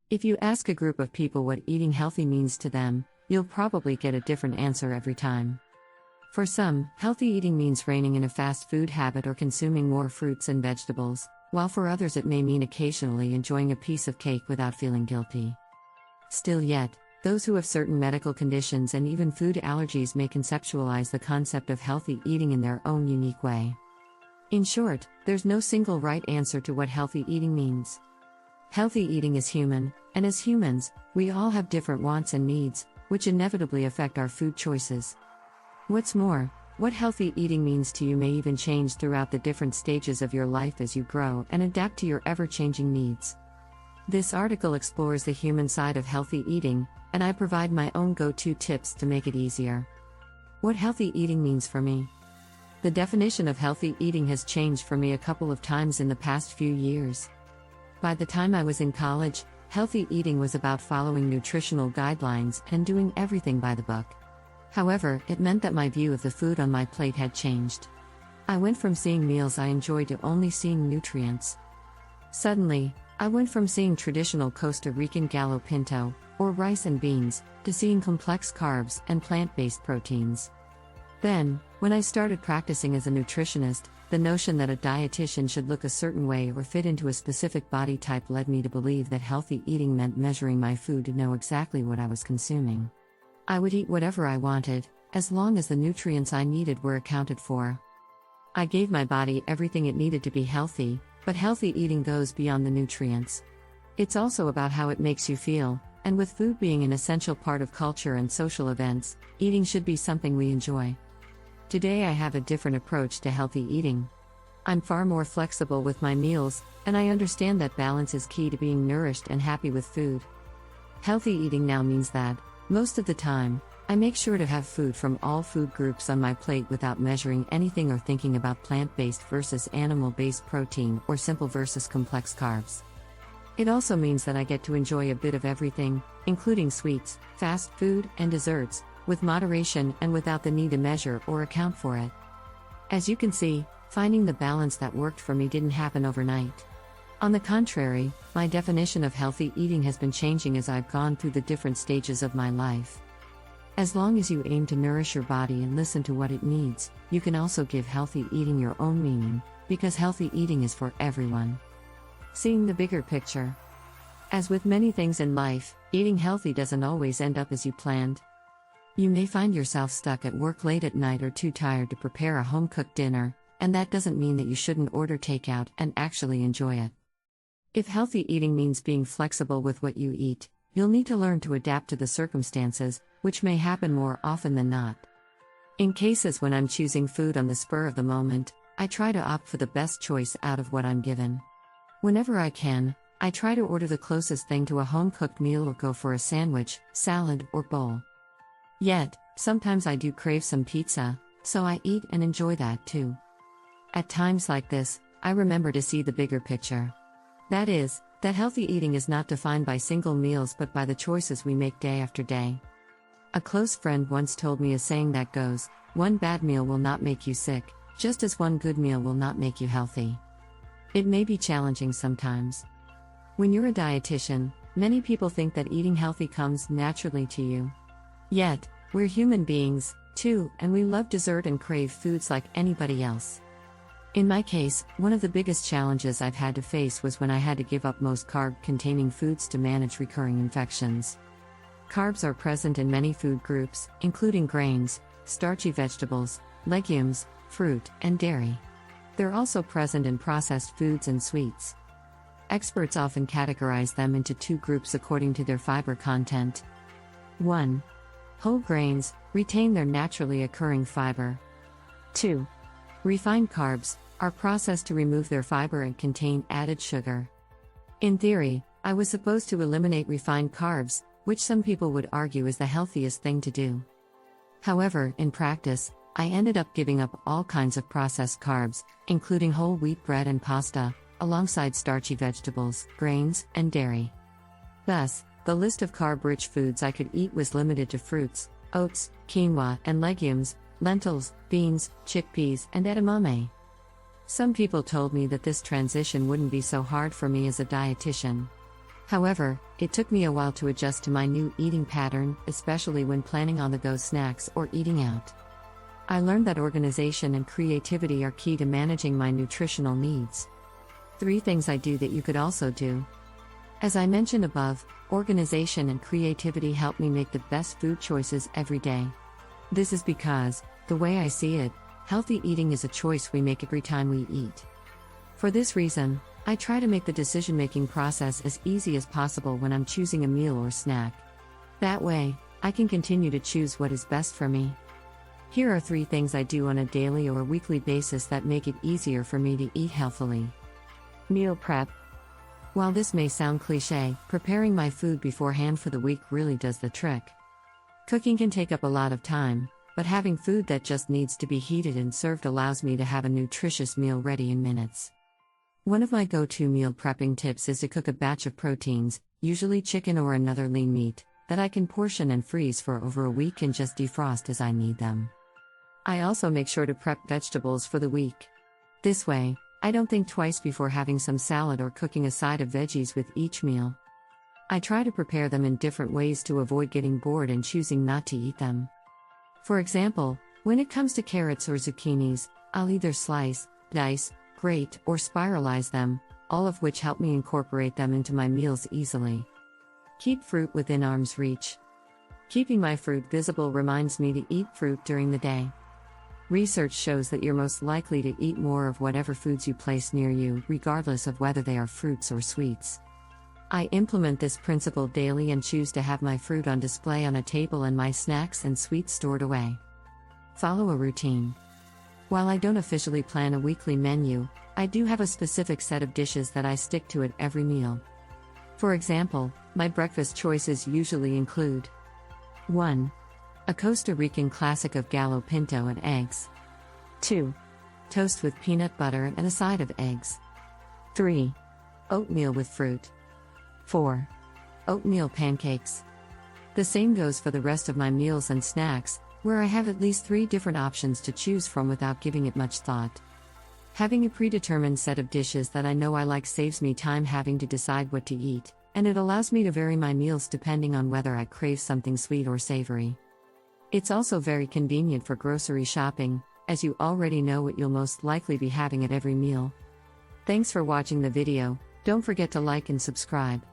If you ask a group of people what eating healthy means to them, you'll probably get a different answer every time. For some, healthy eating means reining in a fast food habit or consuming more fruits and vegetables, while for others it may mean occasionally enjoying a piece of cake without feeling guilty. Still yet, those who have certain medical conditions and even food allergies may conceptualize the concept of healthy eating in their own unique way. In short, there's no single right answer to what healthy eating means. Healthy eating is human, and as humans, we all have different wants and needs, which inevitably affect our food choices. What's more, what healthy eating means to you may even change throughout the different stages of your life as you grow and adapt to your ever-changing needs. This article explores the human side of healthy eating, and I provide my own go-to tips to make it easier. What healthy eating means for me. The definition of healthy eating has changed for me a couple of times in the past few years. By the time I was in college, healthy eating was about following nutritional guidelines and doing everything by the book. However, it meant that my view of the food on my plate had changed. I went from seeing meals I enjoyed to only seeing nutrients. Suddenly, I went from seeing traditional Costa Rican gallo pinto, or rice and beans, to seeing complex carbs and plant-based proteins. Then, when I started practicing as a nutritionist, the notion that a dietitian should look a certain way or fit into a specific body type led me to believe that healthy eating meant measuring my food to know exactly what I was consuming. I would eat whatever I wanted, as long as the nutrients I needed were accounted for. I gave my body everything it needed to be healthy, but healthy eating goes beyond the nutrients. It's also about how it makes you feel, and with food being an essential part of culture and social events, eating should be something we enjoy. Today I have a different approach to healthy eating. I'm far more flexible with my meals, and I understand that balance is key to being nourished and happy with food. Healthy eating now means that, most of the time, I make sure to have food from all food groups on my plate without measuring anything or thinking about plant-based versus animal-based protein or simple versus complex carbs. It also means that I get to enjoy a bit of everything, including sweets, fast food, and desserts, with moderation and without the need to measure or account for it. As you can see, finding the balance that worked for me didn't happen overnight. On the contrary, my definition of healthy eating has been changing as I've gone through the different stages of my life. As long as you aim to nourish your body and listen to what it needs, you can also give healthy eating your own meaning, because healthy eating is for everyone. Seeing the bigger picture. As with many things in life, eating healthy doesn't always end up as you planned. You may find yourself stuck at work late at night or too tired to prepare a home-cooked dinner, and that doesn't mean that you shouldn't order takeout and actually enjoy it. If healthy eating means being flexible with what you eat, you'll need to learn to adapt to the circumstances, which may happen more often than not. In cases when I'm choosing food on the spur of the moment, I try to opt for the best choice out of what I'm given. Whenever I can, I try to order the closest thing to a home-cooked meal or go for a sandwich, salad, or bowl. Yet, sometimes I do crave some pizza, so I eat and enjoy that too. At times like this, I remember to see the bigger picture. That is, that healthy eating is not defined by single meals but by the choices we make day after day. A close friend once told me a saying that goes, "One bad meal will not make you sick, just as one good meal will not make you healthy." It may be challenging sometimes. When you're a dietitian, many people think that eating healthy comes naturally to you. Yet, we're human beings, too, and we love dessert and crave foods like anybody else. In my case, one of the biggest challenges I've had to face was when I had to give up most carb-containing foods to manage recurring infections. Carbs are present in many food groups, including grains, starchy vegetables, legumes, fruit, and dairy. They're also present in processed foods and sweets. Experts often categorize them into two groups according to their fiber content. 1. Whole grains retain their naturally occurring fiber. 2. Refined carbs are processed to remove their fiber and contain added sugar. In theory, I was supposed to eliminate refined carbs, which some people would argue is the healthiest thing to do. However, in practice, I ended up giving up all kinds of processed carbs, including whole wheat bread and pasta, alongside starchy vegetables, grains, and dairy. Thus, the list of carb-rich foods I could eat was limited to fruits, oats, quinoa, and legumes, lentils, beans, chickpeas, and edamame. Some people told me that this transition wouldn't be so hard for me as a dietitian. However, it took me a while to adjust to my new eating pattern, especially when planning on-the-go snacks or eating out. I learned that organization and creativity are key to managing my nutritional needs. 3 things I do that you could also do. As I mentioned above, organization and creativity help me make the best food choices every day. This is because, the way I see it, healthy eating is a choice we make every time we eat. For this reason, I try to make the decision-making process as easy as possible when I'm choosing a meal or snack. That way, I can continue to choose what is best for me. Here are 3 things I do on a daily or weekly basis that make it easier for me to eat healthily. Meal prep. While this may sound cliché, preparing my food beforehand for the week really does the trick. Cooking can take up a lot of time, but having food that just needs to be heated and served allows me to have a nutritious meal ready in minutes. One of my go-to meal prepping tips is to cook a batch of proteins, usually chicken or another lean meat, that I can portion and freeze for over a week and just defrost as I need them. I also make sure to prep vegetables for the week. This way, I don't think twice before having some salad or cooking a side of veggies with each meal. I try to prepare them in different ways to avoid getting bored and choosing not to eat them. For example, when it comes to carrots or zucchinis, I'll either slice, dice, grate, or spiralize them, all of which help me incorporate them into my meals easily. Keep fruit within arm's reach. Keeping my fruit visible reminds me to eat fruit during the day. Research shows that you're most likely to eat more of whatever foods you place near you, regardless of whether they are fruits or sweets. I implement this principle daily and choose to have my fruit on display on a table and my snacks and sweets stored away. Follow a routine. While I don't officially plan a weekly menu, I do have a specific set of dishes that I stick to at every meal. For example, my breakfast choices usually include 1. A Costa Rican classic of gallo pinto and eggs. 2. Toast with peanut butter and a side of eggs. 3. Oatmeal with fruit. 4. Oatmeal pancakes. The same goes for the rest of my meals and snacks, where I have at least 3 different options to choose from without giving it much thought. Having a predetermined set of dishes that I know I like saves me time having to decide what to eat, and it allows me to vary my meals depending on whether I crave something sweet or savory. It's also very convenient for grocery shopping, as you already know what you'll most likely be having at every meal. Thanks for watching the video. Don't forget to like and subscribe.